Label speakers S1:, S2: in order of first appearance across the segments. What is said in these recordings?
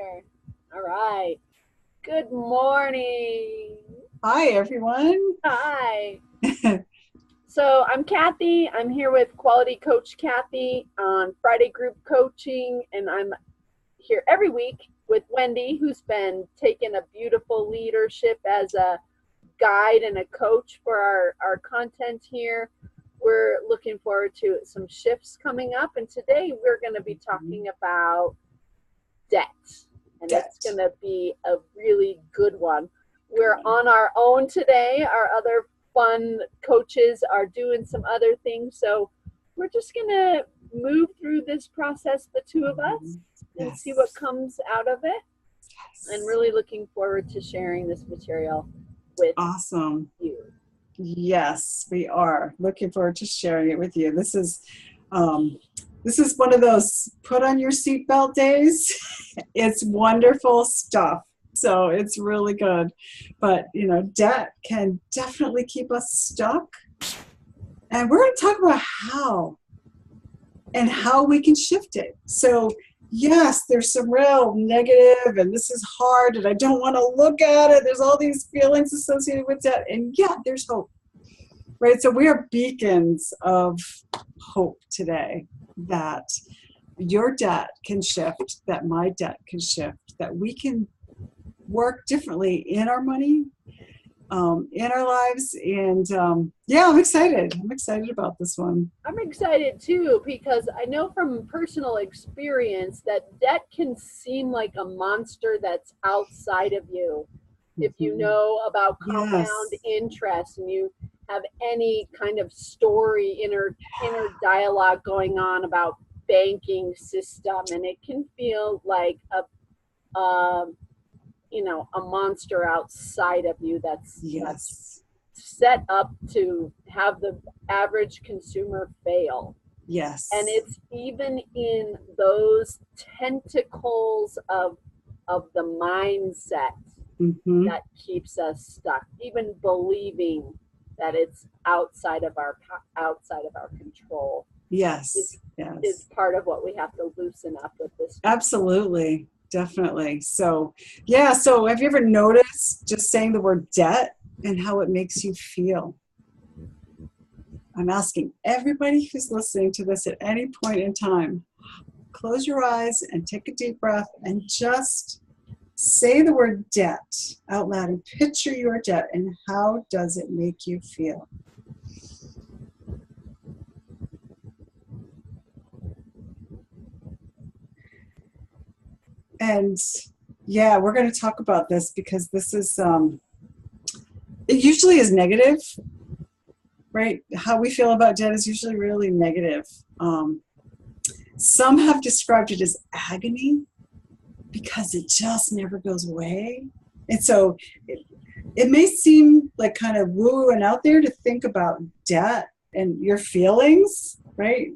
S1: there. All right. Good morning.
S2: Hi, everyone.
S1: Hi. So I'm Kathy. I'm here with Quality Coach Kathy on Friday Group Coaching, and I'm here every week with Wendy, who's been taking a beautiful leadership as a guide and a coach for our content here. We're looking forward to some shifts coming up, and today we're going to be talking about debt, and it's going to be a really good one. We're on our own today. Our other fun coaches are doing some other things, so we're just going to move through this process, the two of us, and see what comes out of it. And really looking forward to sharing this material with you.
S2: Yes, we are looking forward to sharing it with you. This is one of those put on your seatbelt days. It's wonderful stuff. So it's really good. But, debt can definitely keep us stuck. And we're going to talk about how we can shift it. So yes, there's some real negative, and this is hard, and I don't want to look at it. There's all these feelings associated with that, and there's hope, right? So we are beacons of hope today that your debt can shift, that my debt can shift, that we can work differently in our money, in our lives, and I'm excited. I'm excited about this one.
S1: I'm excited too, because I know from personal experience that debt can seem like a monster that's outside of you. If you know about compound interest and you have any kind of story, inner dialogue going on about banking system, and it can feel like a monster outside of you that's set up to have the average consumer fail.
S2: Yes.
S1: And it's even in those tentacles of the mindset that keeps us stuck, even believing that it's outside of our control.
S2: Yes.
S1: Is part of what we have to loosen up with this.
S2: Absolutely. Definitely. So have you ever noticed just saying the word debt and how it makes you feel? I'm asking everybody who's listening to this at any point in time, close your eyes and take a deep breath and just say the word debt out loud and picture your debt, and how does it make you feel? And we're going to talk about this because this is, it usually is negative, right? How we feel about debt is usually really negative. Some have described it as agony because it just never goes away. And so it may seem like kind of woo and out there to think about debt and your feelings, right?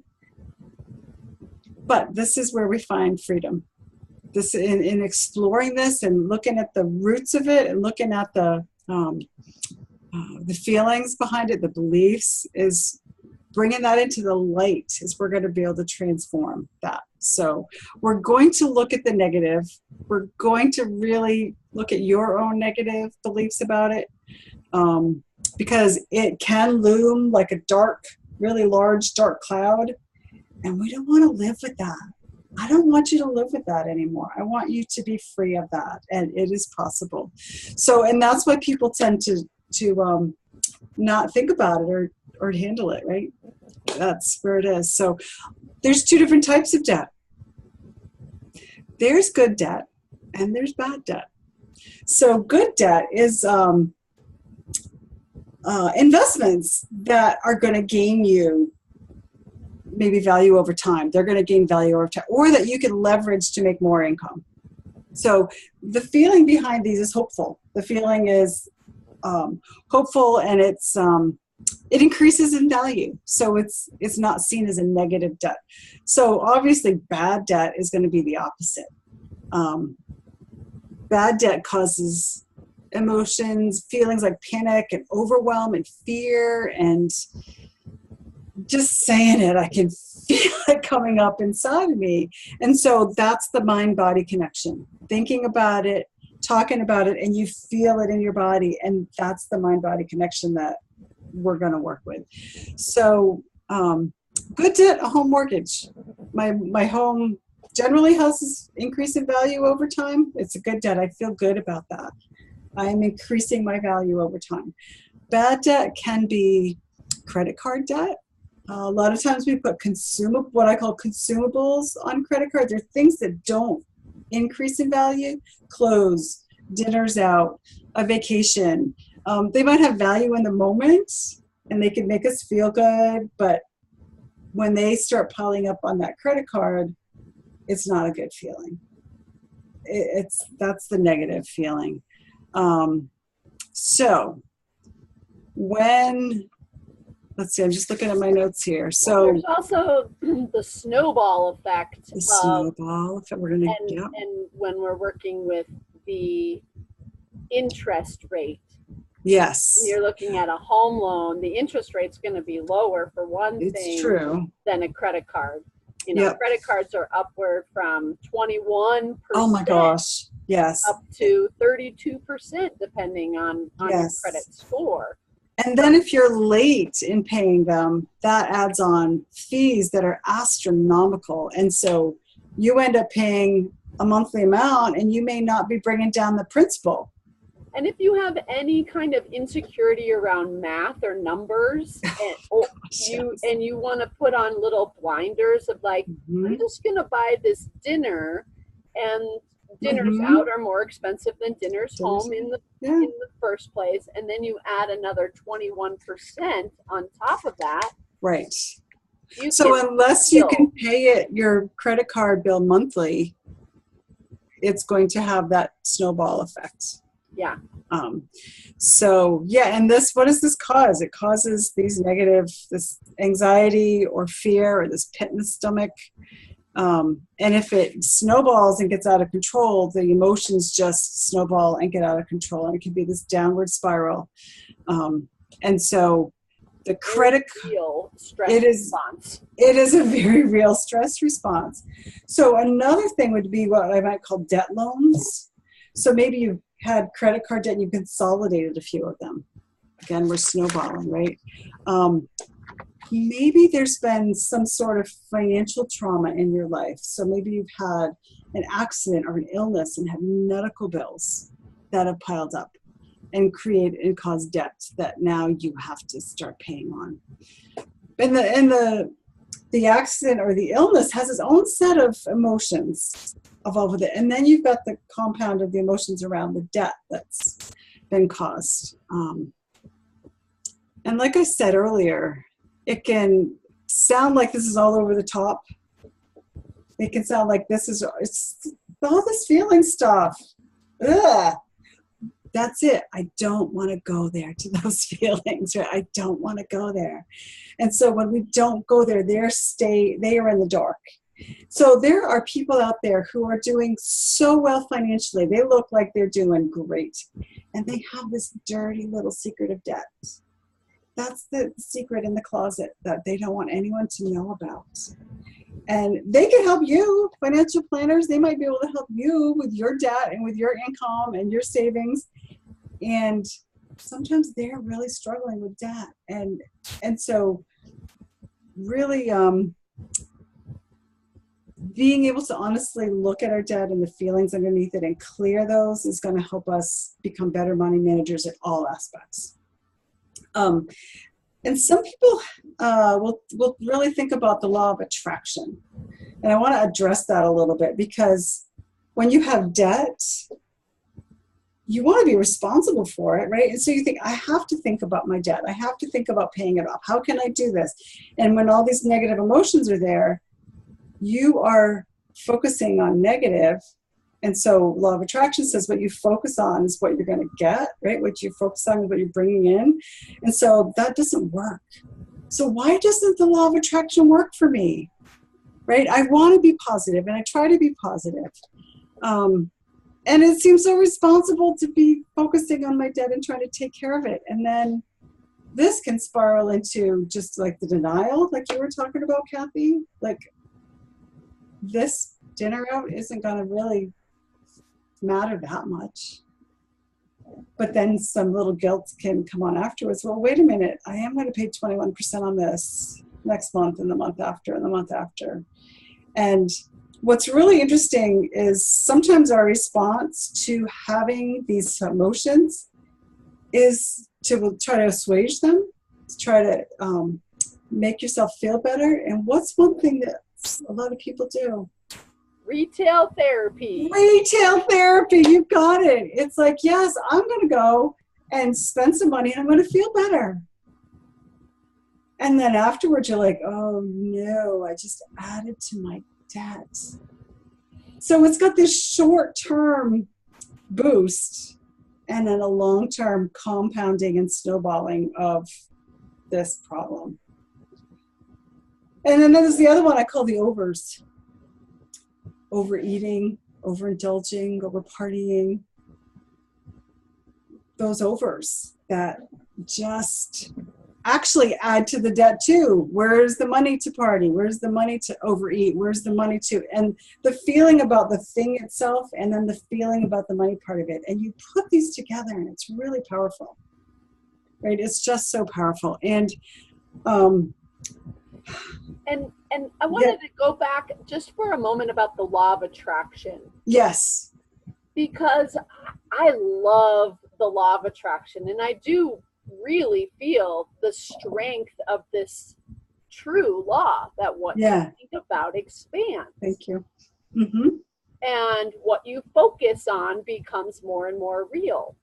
S2: But this is where we find freedom. This in exploring this and looking at the roots of it and looking at the feelings behind it, the beliefs, is bringing that into the light, is we're going to be able to transform that. So we're going to look at the negative. We're going to really look at your own negative beliefs about it, because it can loom like a dark, really large, dark cloud, and we don't want to live with that. I don't want you to live with that anymore. I want you to be free of that, and it is possible. So, and that's why people tend to not think about it or handle it, right? That's where it is. So there's two different types of debt. There's good debt and there's bad debt. So good debt is investments that are going to gain you maybe value over time. They're going to gain value over time, or that you can leverage to make more income. So the feeling behind these is hopeful. The feeling is hopeful, and it increases in value. So it's not seen as a negative debt. So obviously bad debt is going to be the opposite. Bad debt causes emotions, feelings like panic and overwhelm and fear and just saying it, I can feel it coming up inside of me. And so that's the mind-body connection. Thinking about it, talking about it, and you feel it in your body. And that's the mind-body connection that we're going to work with. So good debt, a home mortgage. My home generally has increase in value over time. It's a good debt. I feel good about that. I'm increasing my value over time. Bad debt can be credit card debt. A lot of times we put what I call consumables on credit cards. They're things that don't increase in value. Clothes, dinners out, a vacation. They might have value in the moment and they can make us feel good, but when they start piling up on that credit card, it's not a good feeling. That's the negative feeling. So when, let's see, I'm just looking at my notes here. So
S1: there's also the snowball effect.
S2: The snowball effect.
S1: And when we're working with the interest rate.
S2: Yes.
S1: When you're looking at a home loan, the interest rate's going to be lower for one thing than a credit card. You know, credit cards are upward from 21%.
S2: Oh my gosh. Yes.
S1: Up to 32%, depending on your credit score.
S2: And then if you're late in paying them, that adds on fees that are astronomical. And so you end up paying a monthly amount and you may not be bringing down the principal.
S1: And if you have any kind of insecurity around math or numbers, and you want to put on little blinders of like, I'm just going to buy this dinner, and dinners out are more expensive than dinners home in the first place, and then you add another 21% on top of that.
S2: Right. So unless you can pay your credit card bill monthly, it's going to have that snowball effect.
S1: Yeah.
S2: And what does this cause? It causes this anxiety or fear or this pit in the stomach. And if it snowballs and gets out of control, the emotions just snowball and get out of control. And it can be this downward spiral. And so the credit, it is a very real stress response. So another thing would be what I might call debt loans. So maybe you've had credit card debt and you've consolidated a few of them. Again, we're snowballing, right? Maybe there's been some sort of financial trauma in your life. So maybe you've had an accident or an illness and have medical bills that have piled up and cause debt that now you have to start paying on. And the accident or the illness has its own set of emotions involved with it. And then you've got the compound of the emotions around the debt that's been caused. And like I said earlier, it can sound like this is all over the top. It can sound like it's all this feeling stuff. Ugh. That's it. I don't want to go there to those feelings, right? I don't want to go there. And so when we don't go there, they are in the dark. So there are people out there who are doing so well financially. They look like they're doing great. And they have this dirty little secret of debt. That's the secret in the closet that they don't want anyone to know about. And they can help you, financial planners. They might be able to help you with your debt and with your income and your savings. And sometimes they're really struggling with debt. And so really being able to honestly look at our debt and the feelings underneath it and clear those is going to help us become better money managers at all aspects. And some people will really think about the law of attraction. And I want to address that a little bit, because when you have debt, you want to be responsible for it, right? And so you think, I have to think about my debt. I have to think about paying it off. How can I do this? And when all these negative emotions are there, you are focusing on negative. And so law of attraction says what you focus on is what you're going to get, right? What you focus on is what you're bringing in. And so that doesn't work. So why doesn't the law of attraction work for me, right? I want to be positive and I try to be positive. And it seems so responsible to be focusing on my debt and trying to take care of it. And then this can spiral into just like the denial, like you were talking about, Kathy. Like, this dinner out isn't going to really matter that much. But then some little guilt can come on afterwards. Well, wait a minute. I am going to pay 21% on this next month and the month after and the month after. And what's really interesting is sometimes our response to having these emotions is to try to assuage them, to try to make yourself feel better. And what's one thing that a lot of people do?
S1: Retail therapy.
S2: Retail therapy, you got it. It's like, yes, I'm going to go and spend some money and I'm going to feel better. And then afterwards, you're like, oh no, I just added to my debt. So it's got this short-term boost and then a long-term compounding and snowballing of this problem. And then there's the other one I call the overs. Overeating, overindulging, overpartying. Those overs that just actually add to the debt too. Where's the money to party? Where's the money to overeat? Where's the money to, and the feeling about the thing itself and then the feeling about the money part of it. And you put these together and it's really powerful, right? It's just so powerful. And
S1: I wanted to go back just for a moment about the law of attraction.
S2: Yes.
S1: Because I love the law of attraction, and I do really feel the strength of this true law that what you think about expands.
S2: Thank you. Mm-hmm.
S1: And what you focus on becomes more and more real.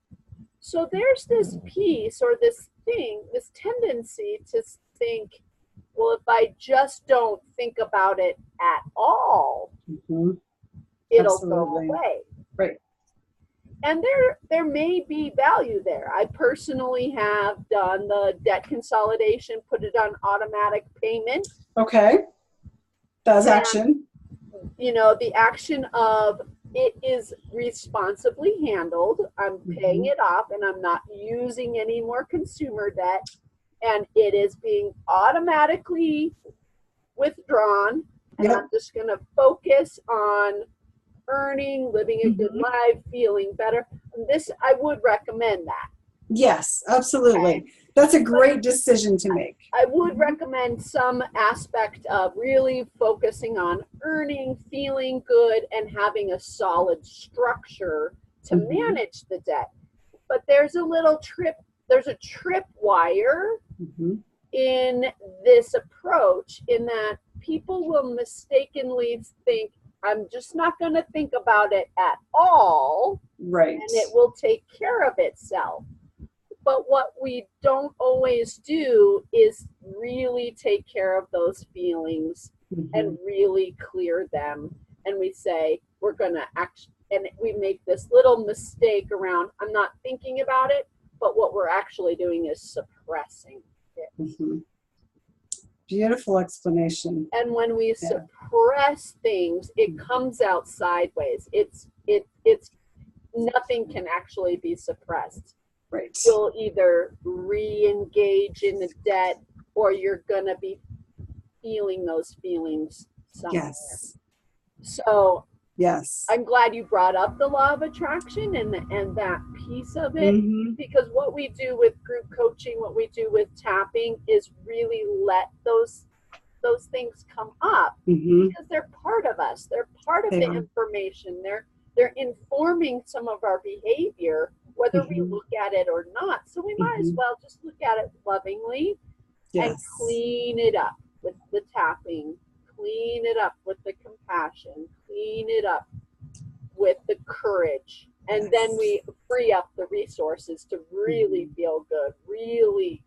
S1: So there's this piece or this thing, this tendency to think, well, if I just don't think about it at all, it'll go away.
S2: Right.
S1: And there may be value there. I personally have done the debt consolidation, put it on automatic payment.
S2: Okay. That's action.
S1: You know, the action of it is responsibly handled. I'm paying it off and I'm not using any more consumer debt. And it is being automatically withdrawn. And I'm just going to focus on earning, living a good life, feeling better. And this, I would recommend that.
S2: Yes, absolutely. Okay. That's a great decision to make.
S1: I would recommend some aspect of really focusing on earning, feeling good, and having a solid structure to manage the debt. But there's a little tripwire in this approach, in that people will mistakenly think, I'm just not going to think about it at all,
S2: right?
S1: And it will take care of itself. But what we don't always do is really take care of those feelings and really clear them. And we say, we're going to act, and we make this little mistake around, I'm not thinking about it, but what we're actually doing is suppressing it.
S2: Beautiful explanation.
S1: And when we suppress things, it comes out sideways. It's nothing can actually be suppressed.
S2: Right.
S1: You'll either re-engage in the debt, or you're gonna be feeling those feelings somewhere.
S2: Yes.
S1: So
S2: yes,
S1: I'm glad you brought up the law of attraction and that piece of it, because what we do with group coaching, what we do with tapping, is really let those things come up because they're part of us. They're part of the information. They're informing some of our behavior, whether we look at it or not. So we might as well just look at it lovingly and clean it up with the tapping, clean it up with the compassion, clean it up with the courage. And then we free up the resources to really feel good, really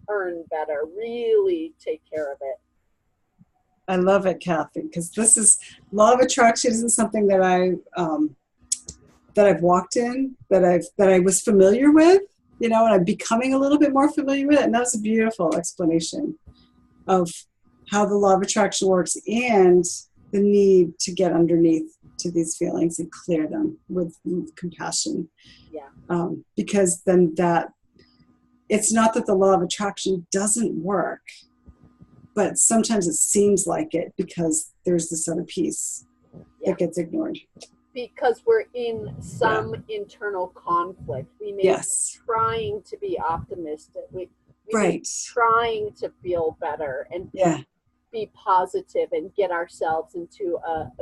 S1: earn better, really take care of it.
S2: I love it, Kathy, because this is, law of attraction isn't something that I've walked in, that I was familiar with, and I'm becoming a little bit more familiar with it. And that's a beautiful explanation of how the law of attraction works and the need to get underneath to these feelings and clear them with compassion.
S1: Yeah.
S2: Because then that it's not that the law of attraction doesn't work, but sometimes it seems like it because there's this other piece that gets ignored.
S1: Because we're in some internal conflict. We may be trying to be optimistic. We may be trying to feel better and be positive and get ourselves into a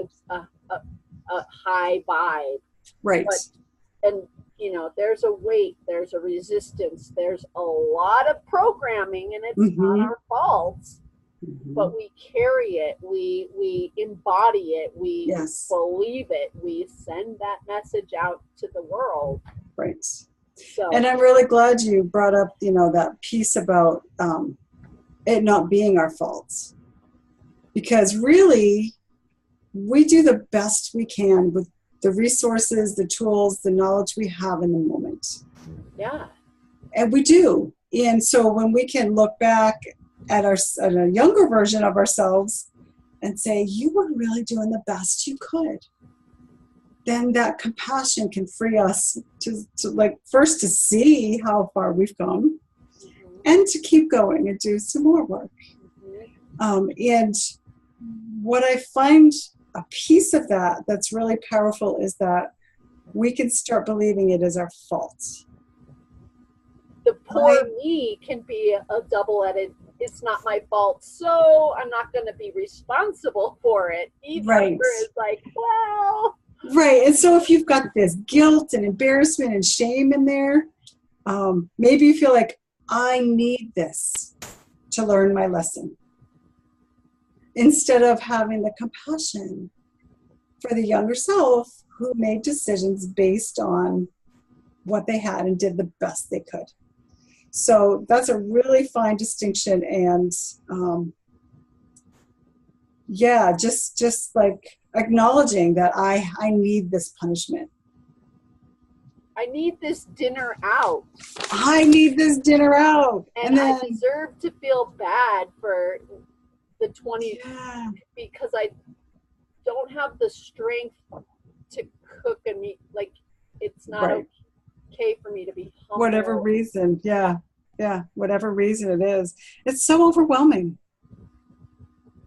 S1: high vibe.
S2: Right.
S1: And you know, there's a weight, there's a resistance, there's a lot of programming, and it's not our fault. But we carry it, we embody it, we believe it, we send that message out to the world.
S2: Right. So, and I'm really glad you brought up, you know, that piece about it not being our fault. Because really, we do the best we can with the resources, the tools, the knowledge we have in the moment.
S1: Yeah.
S2: And we do. And so when we can look back at a younger version of ourselves and say, you were really doing the best you could, then that compassion can free us to like, first to see how far we've come and to keep going and do some more work. And what I find a piece of that that's really powerful is that we can start believing it is our fault.
S1: The poor me can be a double-edged, it's not my fault, so I'm not going to be responsible for it. Either is like, well.
S2: Right. And so if you've got this guilt and embarrassment and shame in there, maybe you feel like, I need this to learn my lesson. Instead of having the compassion for the younger self who made decisions based on what they had and did the best they could. So that's a really fine distinction. And just like acknowledging that I need this punishment.
S1: I need this dinner out.
S2: I need this dinner out.
S1: And then, I deserve to feel bad for the 20 because I don't have the strength to cook and meat. Like, it's not okay for me to be humble.
S2: Whatever reason, whatever reason it is. It's so overwhelming.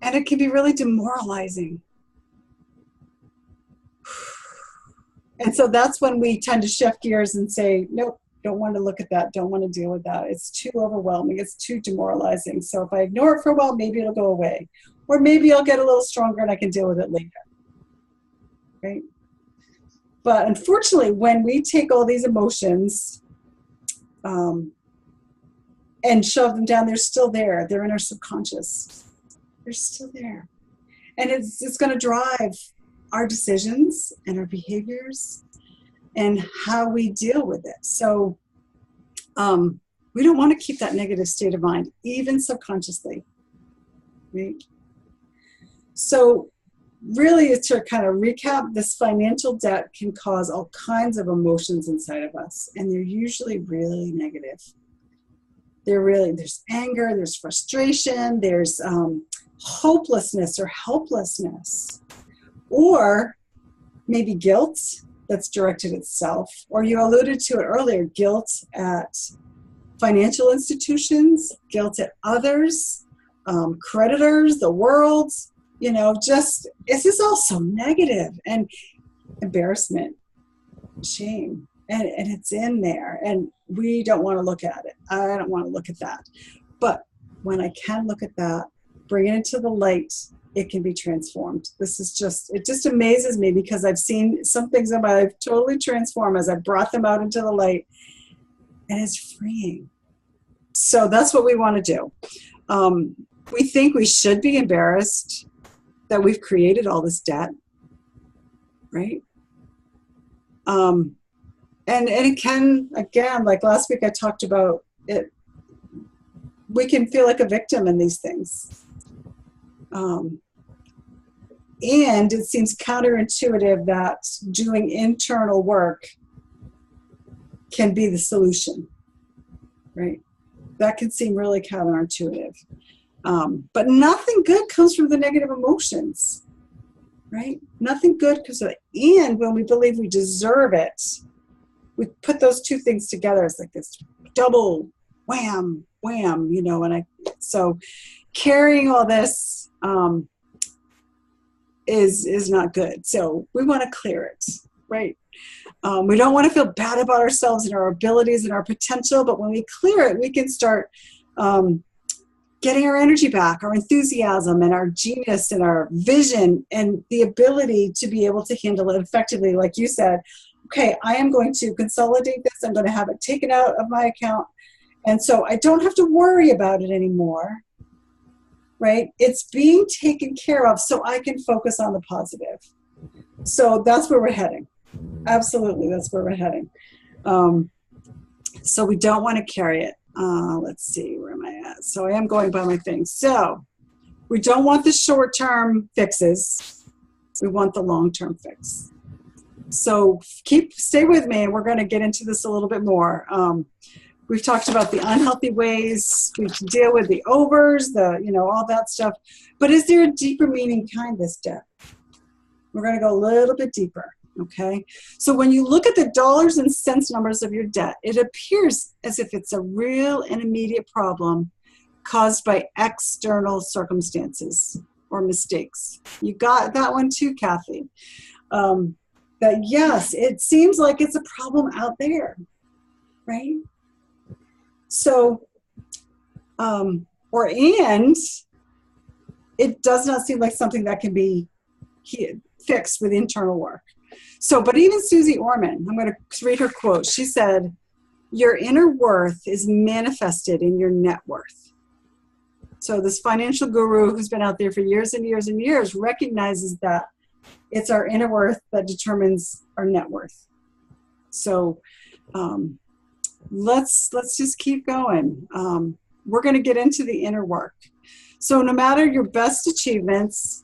S2: And it can be really demoralizing. And so that's when we tend to shift gears and say, nope, don't want to look at that, don't want to deal with that. It's too overwhelming, it's too demoralizing. So if I ignore it for a while, maybe it'll go away. Or maybe I'll get a little stronger and I can deal with it later. Right? But unfortunately, when we take all these emotions and shove them down, they're still there. They're in our subconscious. They're still there. And it's going to drive our decisions and our behaviors and how we deal with it. So we don't want to keep that negative state of mind, even subconsciously. Right? So really, to kind of recap, this financial debt can cause all kinds of emotions inside of us, and they're usually really negative. There's anger, there's frustration, there's hopelessness or helplessness, or maybe guilt that's directed itself, or you alluded to it earlier, guilt at financial institutions, guilt at others, creditors, the world, you know, just, this is all so negative, and embarrassment, shame, and it's in there, and we don't want to look at it. I don't want to look at that. But when I can look at that, bring it into the light, it can be transformed. It just amazes me, because I've seen some things in my life totally transform as I brought them out into the light, and it's freeing. So that's what we want to do. We think we should be embarrassed that we've created all this debt, right? And it can, again, like last week I talked about it, we can feel like a victim in these things. And it seems counterintuitive that doing internal work can be the solution, right? That can seem really counterintuitive. But nothing good comes from the negative emotions, right? Nothing good comes from it. And when we believe we deserve it, we put those two things together. It's like this double wham, wham, so carrying all this is not good. So we want to clear it, right? We don't want to feel bad about ourselves and our abilities and our potential, but when we clear it, we can start getting our energy back, our enthusiasm and our genius and our vision and the ability to be able to handle it effectively. Like you said, okay, I am going to consolidate this. I'm going to have it taken out of my account. And so I don't have to worry about it anymore, right? It's being taken care of so I can focus on the positive. So that's where we're heading. Absolutely, that's where we're heading. So we don't want to carry it. Let's see, where am I at? So I am going by my things. So we don't want the short-term fixes. We want the long-term fix. So stay with me, and we're going to get into this a little bit more. We've talked about the unhealthy ways we can deal with the overs, all that stuff. But is there a deeper meaning behind this debt? We're going to go a little bit deeper. Okay, so when you look at the dollars and cents numbers of your debt, it appears as if it's a real and immediate problem caused by external circumstances or mistakes. You got that one too, Kathy. That yes, it seems like it's a problem out there, right? So, and it does not seem like something that can be fixed with internal work. So, but even Susie Orman, I'm going to read her quote. She said, "Your inner worth is manifested in your net worth." So this financial guru who's been out there for years and years and years recognizes that it's our inner worth that determines our net worth. So let's just keep going. We're going to get into the inner work. So no matter your best achievements,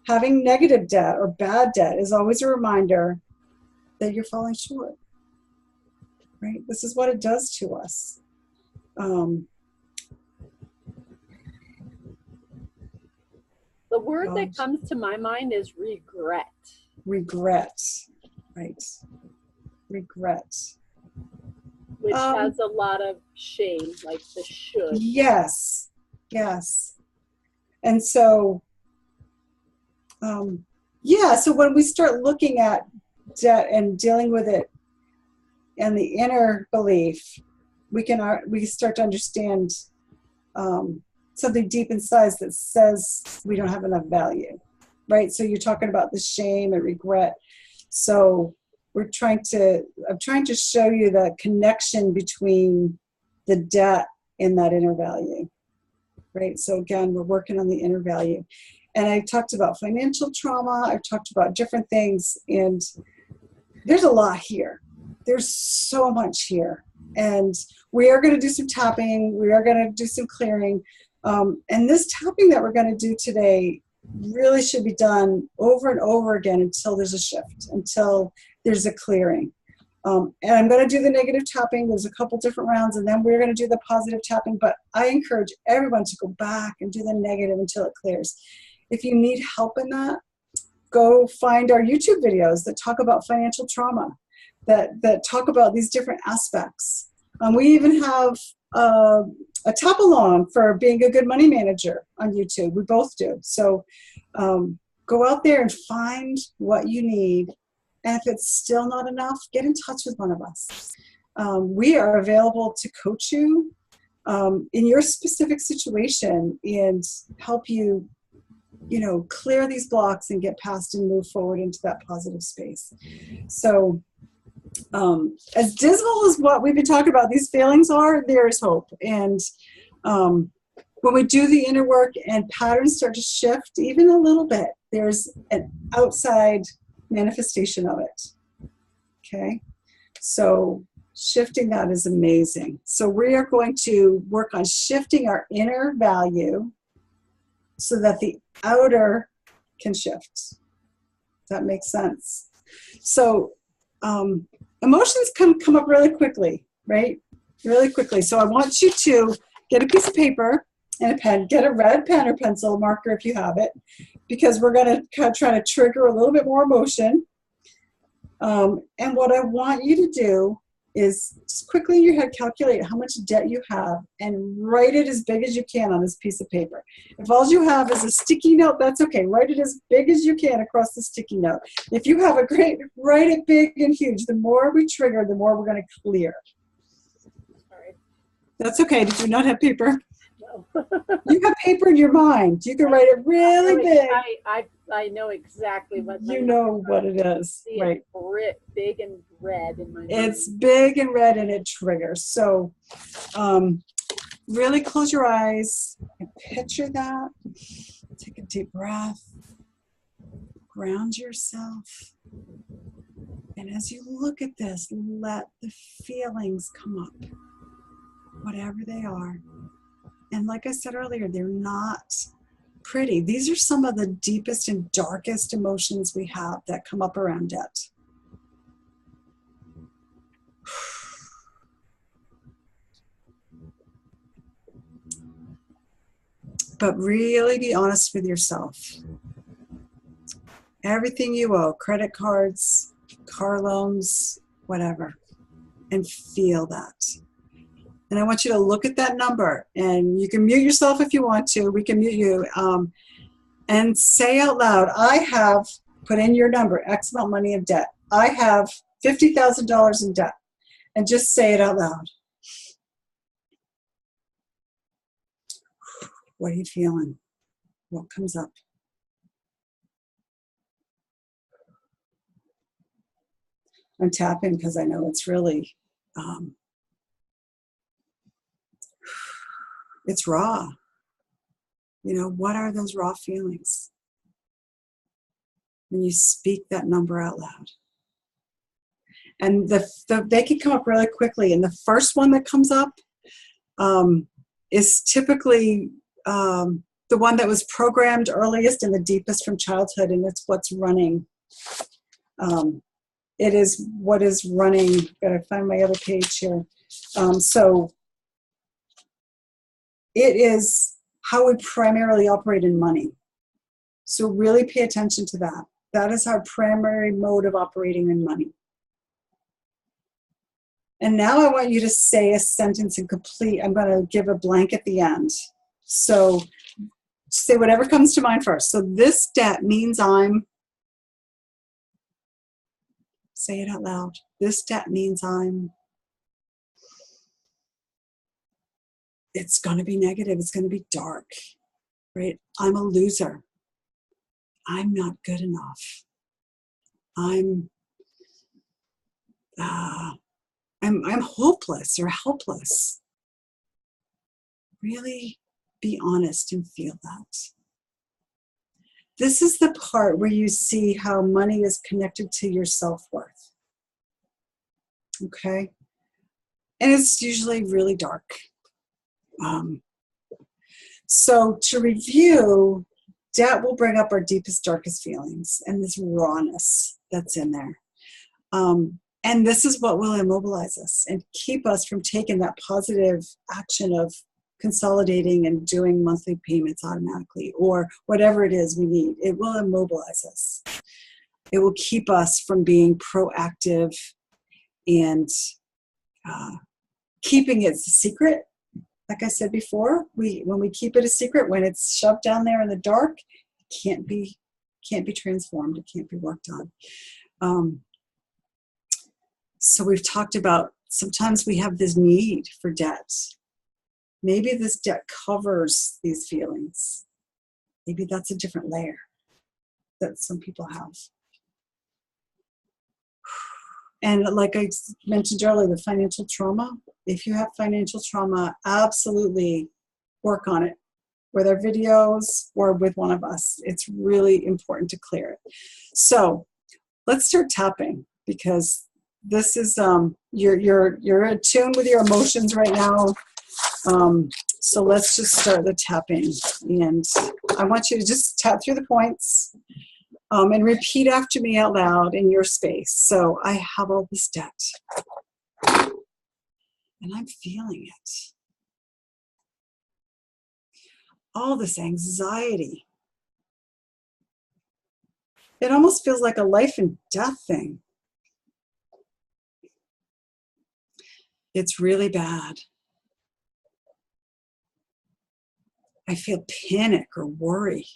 S2: having negative debt or bad debt is always a reminder that you're falling short, right? This is what it does to us.
S1: The word that comes to my mind is regret.
S2: Regret, right. Regret.
S1: Which has a lot of shame, like the should.
S2: Yes, yes. And so, so when we start looking at debt and dealing with it and the inner belief, we start to understand something deep inside that says we don't have enough value, right? So you're talking about the shame and regret. So I'm trying to show you the connection between the debt and that inner value, right? So again, we're working on the inner value. And I talked about financial trauma. I've talked about different things. And there's a lot here. There's so much here. And we are going to do some tapping. We are going to do some clearing. And this tapping that we're going to do today really should be done over and over again until there's a shift, until there's a clearing. And I'm going to do the negative tapping. There's a couple different rounds, and then we're going to do the positive tapping. But I encourage everyone to go back and do the negative until it clears. If you need help in that, go find our YouTube videos that talk about financial trauma, that talk about these different aspects. We even have a tap along for being a good money manager on YouTube. We both do. So go out there and find what you need. And if it's still not enough, get in touch with one of us. We are available to coach you in your specific situation and help you, clear these blocks and get past and move forward into that positive space. So as dismal as what we've been talking about these feelings are, there is hope. And when we do the inner work and patterns start to shift even a little bit, there's an outside manifestation of it. Okay, so shifting that is amazing. So we are going to work on shifting our inner value so that the outer can shift. Does that make sense? So emotions come up really quickly, right? Really quickly. So I want you to get a piece of paper and a pen. Get a red pen or pencil marker if you have it, because we're going to try to trigger a little bit more emotion. And what I want you to do is just quickly in your head calculate how much debt you have and write it as big as you can on this piece of paper. If all you have is a sticky note, that's okay. Write it as big as you can across the sticky note. If you have a great, write it big and huge. The more we trigger, the more we're going to clear.
S1: Sorry.
S2: That's okay. Did you not have paper?
S1: No.
S2: You have paper in your mind. You can write it really big.
S1: I know exactly what.
S2: You know what it is, right?
S1: It's big and red in my mind.
S2: It's big and red and it triggers. So really close your eyes and picture that. Take a deep breath. Ground yourself. And as you look at this, let the feelings come up, whatever they are. And like I said earlier, they're not pretty. These are some of the deepest and darkest emotions we have that come up around debt. But really be honest with yourself. Everything you owe, credit cards, car loans, whatever, and feel that. And I want you to look at that number, and you can mute yourself if you want to. We can mute you. And say out loud, I have, put in your number, X amount of money of debt. I have $50,000 in debt. And just say it out loud. What are you feeling? What comes up? I'm tapping because I know it's really, it's raw. You know, what are those raw feelings when you speak that number out loud? And they can come up really quickly. And the first one that comes up is typically the one that was programmed earliest and the deepest from childhood, and it's what's running. It is what is running. Gotta find my other page here. So it is how we primarily operate in money. So really pay attention to that. That is our primary mode of operating in money. And now I want you to say a sentence and complete. I'm going to give a blank at the end. So say whatever comes to mind first. So this debt means I'm, say it out loud. This debt means I'm, it's going to be negative. It's going to be dark, right? I'm a loser. I'm not good enough. I'm hopeless or helpless. Really be honest and feel that. This is the part where you see how money is connected to your self-worth. Okay? And it's usually really dark. So to review, debt will bring up our deepest, darkest feelings and this rawness that's in there. And this is what will immobilize us and keep us from taking that positive action of consolidating and doing monthly payments automatically or whatever it is we need. It will immobilize us. It will keep us from being proactive and keeping it a secret. Like I said before, when we keep it a secret, when it's shoved down there in the dark, it can't be transformed. It can't be worked on. So we've talked about sometimes we have this need for debt. Maybe this debt covers these feelings. Maybe that's a different layer that some people have. And like I mentioned earlier, the financial trauma, if you have financial trauma, absolutely work on it with our videos or with one of us. It's really important to clear it. So let's start tapping because this is, you're attuned with your emotions right now. So let's just start the tapping. And I want you to just tap through the points. And repeat after me out loud in your space. So I have all this debt. And I'm feeling it. All this anxiety. It almost feels like a life and death thing. It's really bad. I feel panic or worry.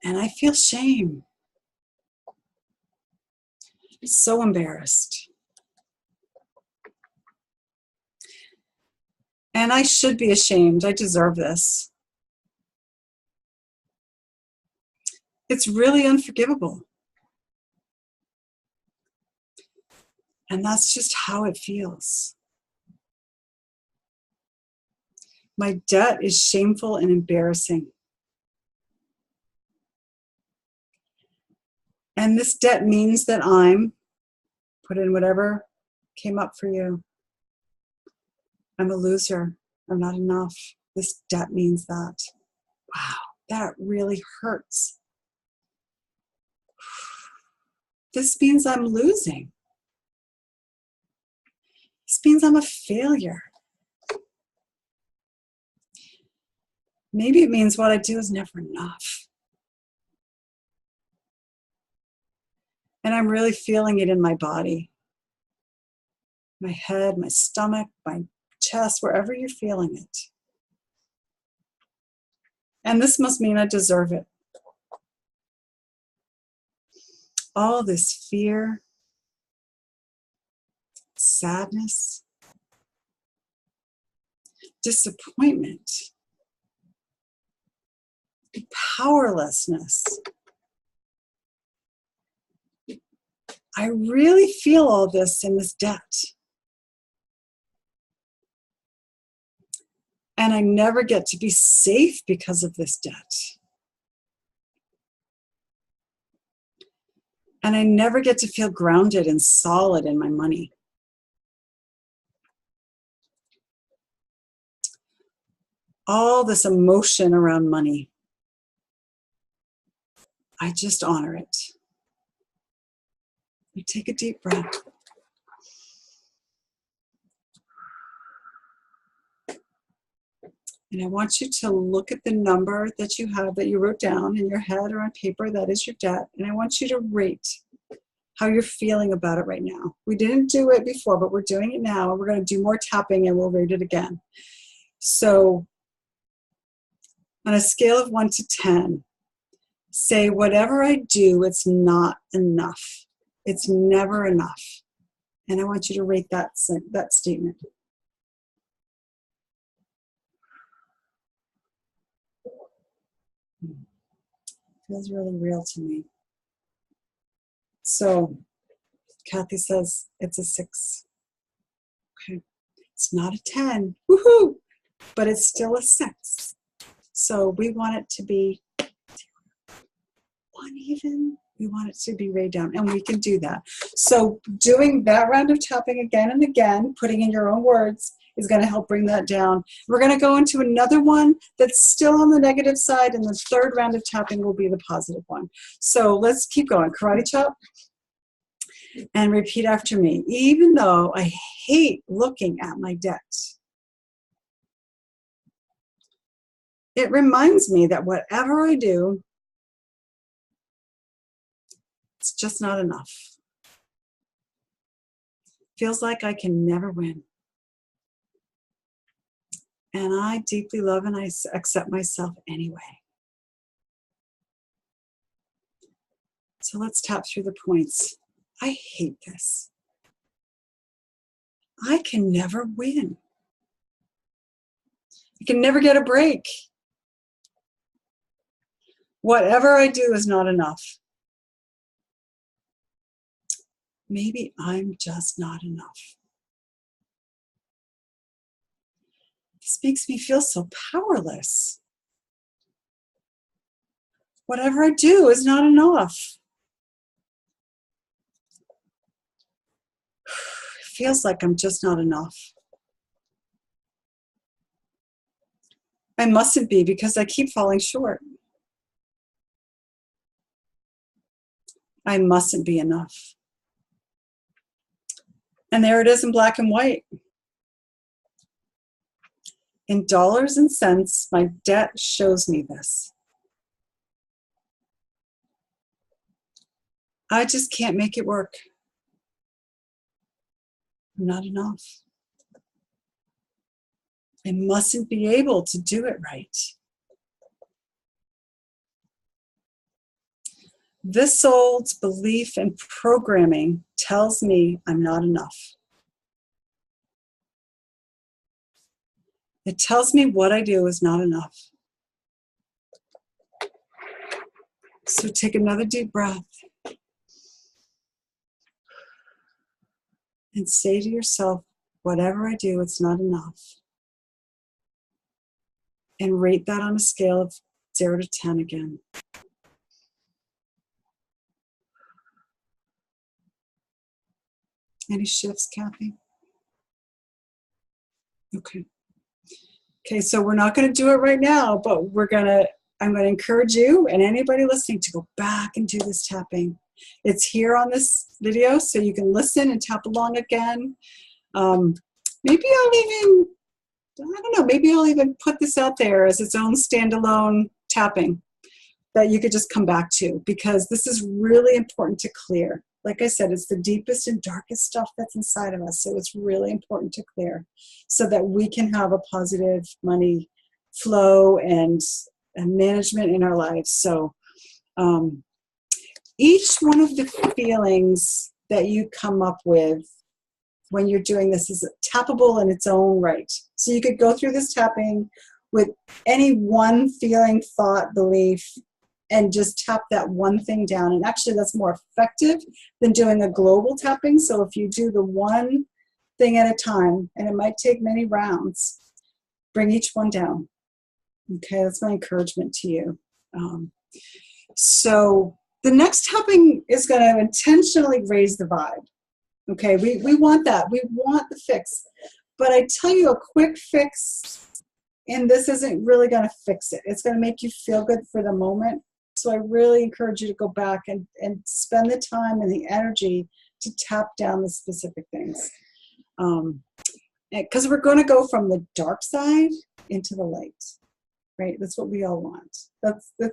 S2: And I feel shame. So embarrassed. And I should be ashamed. I deserve this. It's really unforgivable. And that's just how it feels. My debt is shameful and embarrassing. And this debt means that put in whatever came up for you. I'm a loser. I'm not enough. This debt means that. Wow, that really hurts. This means I'm losing. This means I'm a failure. Maybe it means what I do is never enough. And I'm really feeling it in my body. My head, my stomach, my chest, wherever you're feeling it. And this must mean I deserve it. All this fear, sadness, disappointment, powerlessness. I really feel all this in this debt. And I never get to be safe because of this debt. And I never get to feel grounded and solid in my money. All this emotion around money, I just honor it. You take a deep breath. And I want you to look at the number that you have that you wrote down in your head or on paper. That is your debt. And I want you to rate how you're feeling about it right now. We didn't do it before, but we're doing it now. We're going to do more tapping and we'll rate it again. So on a scale of 1 to 10, say whatever I do, it's not enough. It's never enough. And I want you to rate that statement. Feels really real to me. So Kathy says it's a 6. Okay. It's not a 10. Woohoo! But it's still a 6. So we want it to be 1 even. We want it to be way down, and we can do that. So doing that round of tapping again and again, putting in your own words, is going to help bring that down. We're going to go into another one that's still on the negative side, and the third round of tapping will be the positive one. So let's keep going. Karate chop. And repeat after me. Even though I hate looking at my debt, it reminds me that whatever I do, it's just not enough. Feels like I can never win. And I deeply love and I accept myself anyway. So let's tap through the points. I hate this. I can never win. I can never get a break. Whatever I do is not enough. Maybe I'm just not enough. This makes me feel so powerless. Whatever I do is not enough. It feels like I'm just not enough. I mustn't be because I keep falling short. I mustn't be enough. And there it is in black and white. In dollars and cents, my debt shows me this. I just can't make it work. I'm not enough. I mustn't be able to do it right. This old belief and programming tells me I'm not enough. It tells me what I do is not enough. So take another deep breath and say to yourself, whatever I do, it's not enough. And rate that on a scale of 0 to 10 again. Any shifts, Kathy? Okay. Okay, so we're not going to do it right now, but I'm going to encourage you and anybody listening to go back and do this tapping. It's here on this video, so you can listen and tap along again. Maybe I'll even put this out there as its own standalone tapping that you could just come back to, because this is really important to clear. Like I said, it's the deepest and darkest stuff that's inside of us, so it's really important to clear so that we can have a positive money flow and management in our lives. So each one of the feelings that you come up with when you're doing this is tappable in its own right. So you could go through this tapping with any one feeling, thought, belief, and just tap that one thing down. And actually that's more effective than doing a global tapping. So if you do the one thing at a time, and it might take many rounds, bring each one down. Okay, that's my encouragement to you. So the next tapping is going to intentionally raise the vibe. Okay, we want that. We want the fix. But I tell you, a quick fix, and this isn't really going to fix it. It's going to make you feel good for the moment. So I really encourage you to go back and spend the time and the energy to tap down the specific things. Because we're going to go from the dark side into the light, right? That's what we all want.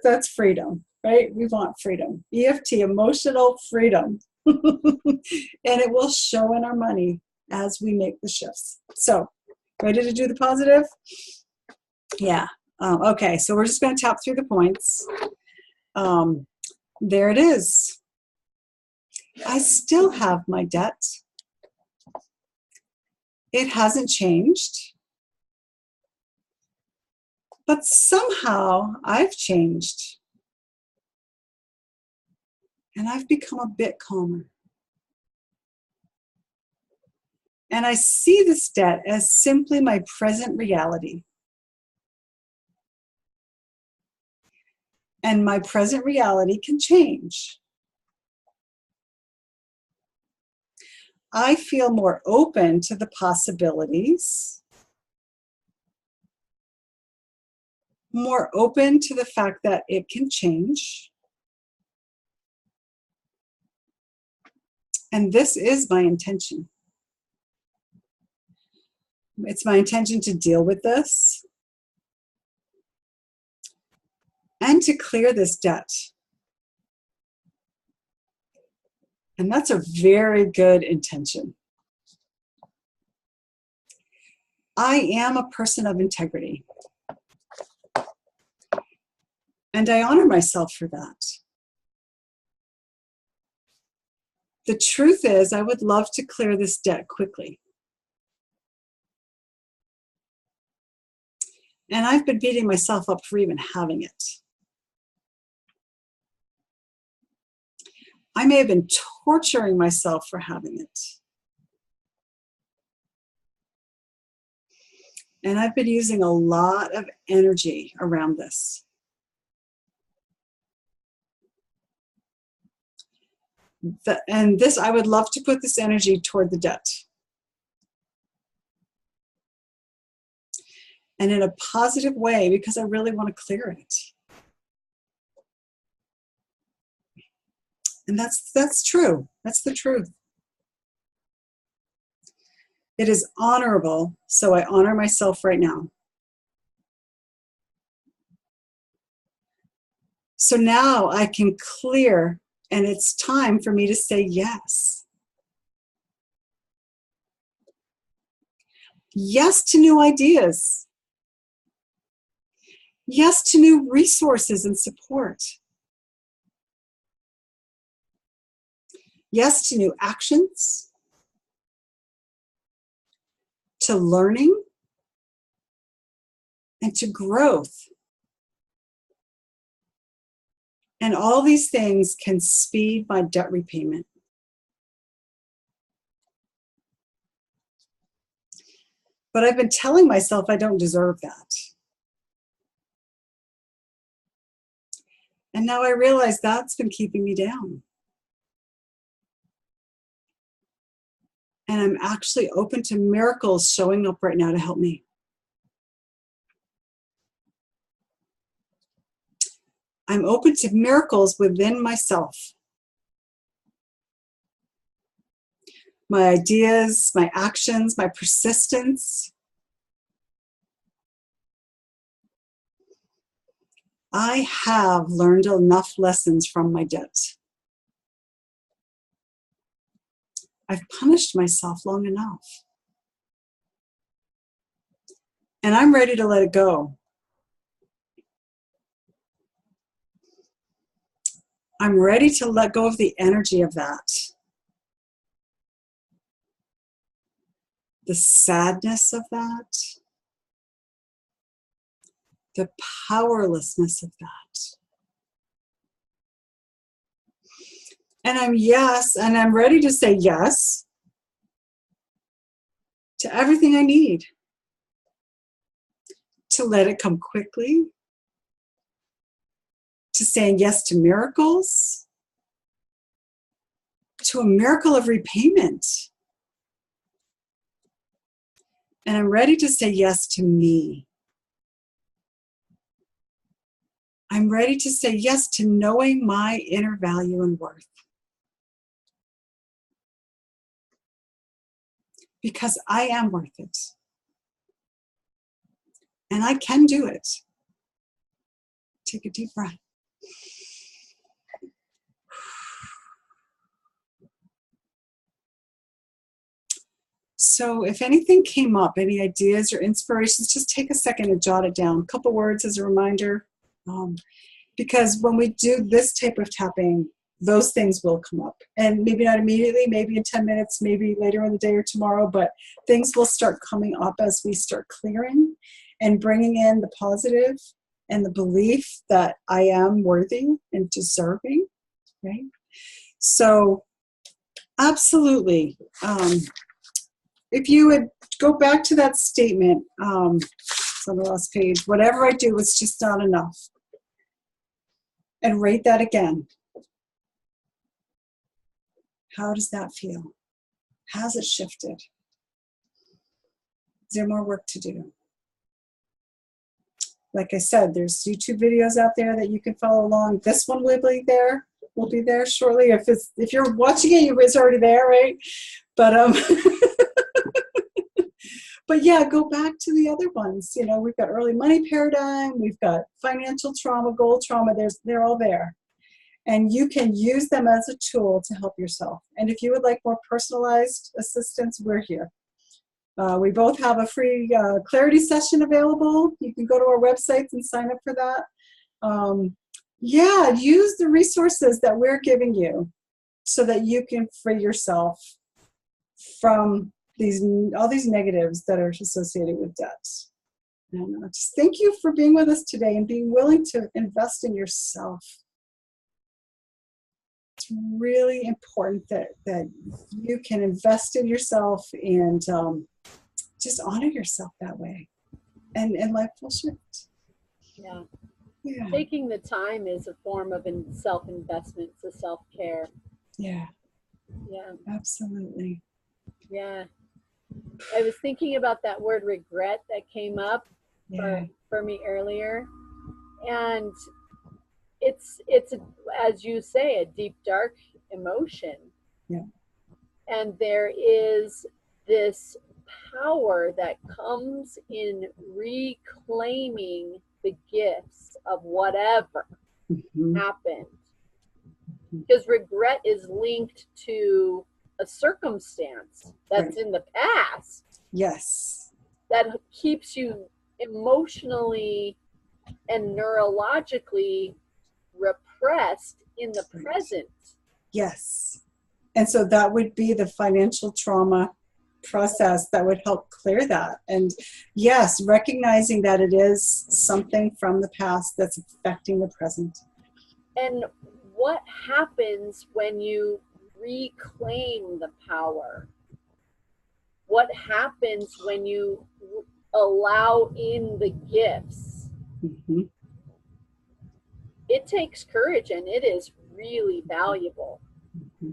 S2: That's freedom, right? We want freedom. EFT, emotional freedom. And it will show in our money as we make the shifts. So, ready to do the positive? Yeah. Okay, so we're just going to tap through the points. There it is. I still have my debt. It hasn't changed. But somehow I've changed. And I've become a bit calmer. And I see this debt as simply my present reality. And my present reality can change. I feel more open to the possibilities, more open to the fact that it can change. And this is my intention. It's my intention to deal with this and to clear this debt. And that's a very good intention. I am a person of integrity. And I honor myself for that. The truth is, I would love to clear this debt quickly. And I've been beating myself up for even having it. I may have been torturing myself for having it. And I've been using a lot of energy around this. I would love to put this energy toward the debt. And in a positive way, because I really want to clear it. And that's true. That's the truth. It is honorable, so I honor myself right now. So now I can clear, and it's time for me to say yes. Yes to new ideas. Yes to new resources and support. Yes to new actions, to learning, and to growth. And all these things can speed my debt repayment. But I've been telling myself I don't deserve that. And now I realize that's been keeping me down. And I'm actually open to miracles showing up right now to help me. I'm open to miracles within myself. My ideas, my actions, my persistence. I have learned enough lessons from my debt. I've punished myself long enough. And I'm ready to let it go. I'm ready to let go of the energy of that. The sadness of that. The powerlessness of that. And I'm ready to say yes to everything I need. To let it come quickly. To saying yes to miracles. To a miracle of repayment. And I'm ready to say yes to me. I'm ready to say yes to knowing my inner value and worth. Because I am worth it. And I can do it. Take a deep breath. So if anything came up, any ideas or inspirations, just take a second and jot it down. A couple words as a reminder. Because when we do this type of tapping, those things will come up. And maybe not immediately, maybe in 10 minutes, maybe later in the day or tomorrow, but things will start coming up as we start clearing and bringing in the positive and the belief that I am worthy and deserving, right? So absolutely. If you would go back to that statement, it's on the last page, whatever I do, it's just not enough. And rate that again. How does that feel? Has it shifted? Is there more work to do? Like I said, there's YouTube videos out there that you can follow along. This one will be there. Will be there shortly. If you're watching it, it's already there, right? But but yeah, go back to the other ones. You know, we've got early money paradigm. We've got financial trauma, goal trauma. They're all there. And you can use them as a tool to help yourself. And if you would like more personalized assistance, we're here. We both have a free clarity session available. You can go to our websites and sign up for that. Yeah, use the resources that we're giving you so that you can free yourself from all these negatives that are associated with debt. And just thank you for being with us today and being willing to invest in yourself. It's really important that you can invest in yourself and just honor yourself that way. And life will shift.
S1: Yeah.
S2: Yeah.
S1: Taking the time is a form of self-investment, it's a self-care.
S2: Yeah.
S1: Yeah.
S2: Absolutely.
S1: Yeah. I was thinking about that word regret that came up for me earlier. And it's as you say, a deep, dark emotion.
S2: Yeah.
S1: And there is this power that comes in reclaiming the gifts of whatever happened. Because regret is linked to a circumstance that's in the past.
S2: Yes.
S1: that keeps you emotionally and neurologically repressed in the present.
S2: Yes. And so that would be the financial trauma process that would help clear that. And yes, recognizing that it is something from the past that's affecting the present.
S1: And what happens when you reclaim the power? What happens when you allow in the gifts?
S2: Mm-hmm.
S1: It takes courage, and it is really valuable.
S2: Mm-hmm.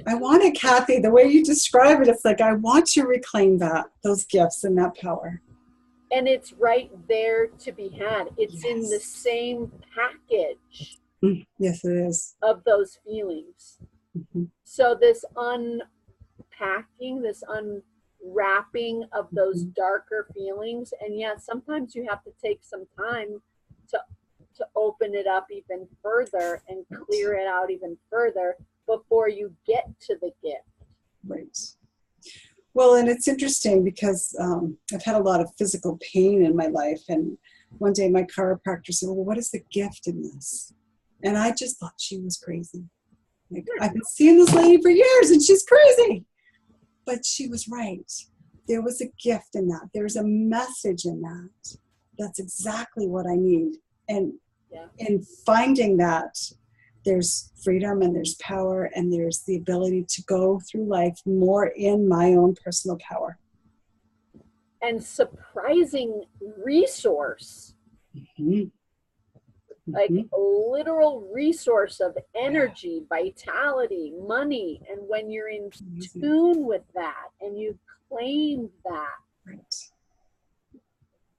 S2: I want it, Kathy, the way you describe it, it's like I want to reclaim those gifts and that power.
S1: And it's right there to be had. It's
S2: yes.
S1: in the same package.
S2: Yes, it is.
S1: Of those feelings.
S2: Mm-hmm.
S1: So this unpacking, this unwrapping of those darker feelings, and yes, sometimes you have to take some time to open it up even further and clear it out even further before you get to the gift.
S2: Right. Well, and it's interesting because I've had a lot of physical pain in my life, and one day my chiropractor said, well, what is the gift in this? And I just thought she was crazy. Like, I've been seeing this lady for years and she's crazy. But she was right. There was a gift in that. There's a message in that. That's exactly what I need. And in finding that, there's freedom and there's power and there's the ability to go through life more in my own personal power.
S1: And surprising resource.
S2: Mm-hmm.
S1: Like a literal resource of energy, vitality, money. And when you're in tune with that and you claim that,
S2: right.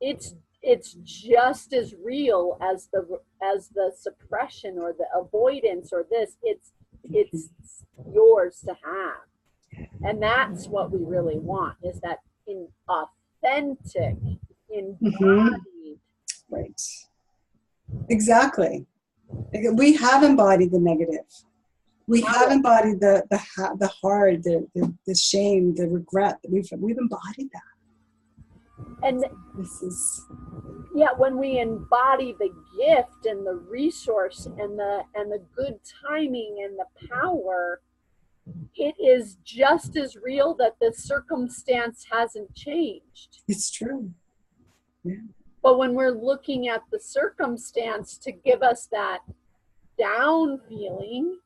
S1: it's just as real as the suppression or the avoidance or this. It's yours to have. And that's what we really want, is that in authentic, embodied.
S2: Right. Exactly. We have embodied the negative. We have embodied the hard, the shame, the regret. We've embodied that.
S1: And
S2: this is
S1: when we embody the gift and the resource and the good timing and the power, it is just as real that the circumstance hasn't changed.
S2: It's true. Yeah.
S1: But when we're looking at the circumstance to give us that down feeling,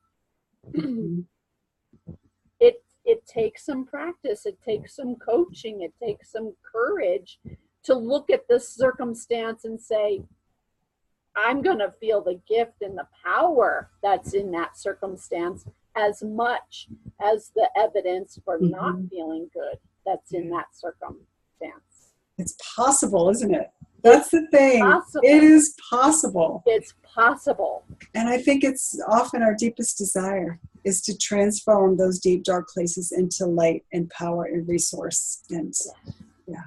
S1: it takes some practice, it takes some coaching, it takes some courage to look at the circumstance and say, I'm going to feel the gift and the power that's in that circumstance as much as the evidence for not feeling good that's in that circumstance.
S2: It's possible, isn't it? That's the thing.
S1: Possible.
S2: It is possible.
S1: It's possible.
S2: And I think it's often our deepest desire is to transform those deep, dark places into light and power and resource. And yeah.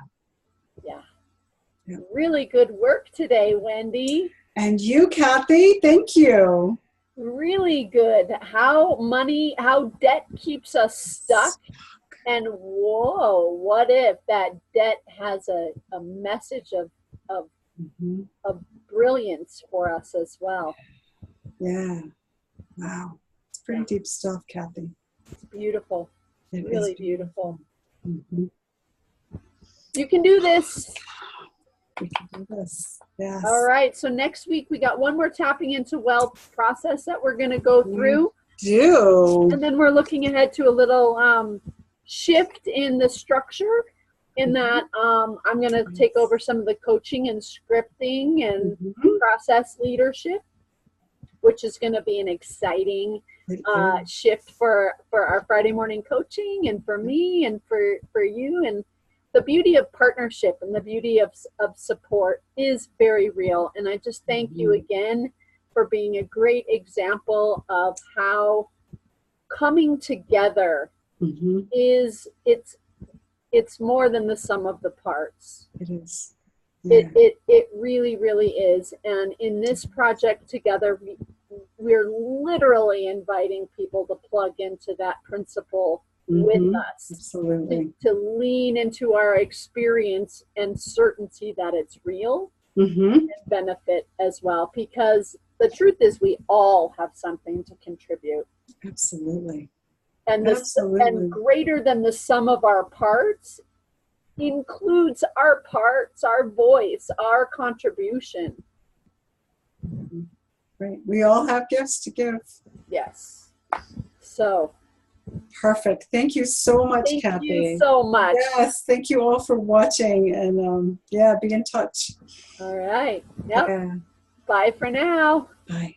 S1: Really good work today, Wendy.
S2: And you, Kathy, thank you.
S1: Really good. How debt keeps us stuck. And whoa, what if that debt has a message of brilliance for us as well?
S2: Yeah. Wow. It's pretty deep stuff, Kathy.
S1: It's beautiful. It's really beautiful.
S2: Mm-hmm.
S1: You can do this.
S2: We can do this. Yes.
S1: All right. So next week we got one more tapping into wealth process that we're going to go through. And then we're looking ahead to a little shift in the structure, in that I'm going to take over some of the coaching and scripting and process leadership, which is going to be an exciting shift for our Friday morning coaching and for me and for you. And the beauty of partnership and the beauty of support is very real. And I just thank you again for being a great example of how coming together is, it's more than the sum of the parts.
S2: It is. Yeah.
S1: It really, really is. And in this project together, we're literally inviting people to plug into that principle with
S2: Mm-hmm.
S1: us,
S2: Absolutely.
S1: to lean into our experience and certainty that it's real
S2: Mm-hmm.
S1: and benefit as well. Because the truth is, we all have something to contribute.
S2: Absolutely.
S1: And and
S2: Absolutely.
S1: greater than the sum of our parts includes our parts, our voice, our contribution.
S2: Right. We all have gifts to give.
S1: Yes. So
S2: Perfect. Thank you so much,
S1: thank you
S2: Kathy.
S1: so much.
S2: Yes. Thank you all for watching, and yeah, be in touch.
S1: All right. Yep.
S2: Yeah.
S1: Bye for now.
S2: Bye.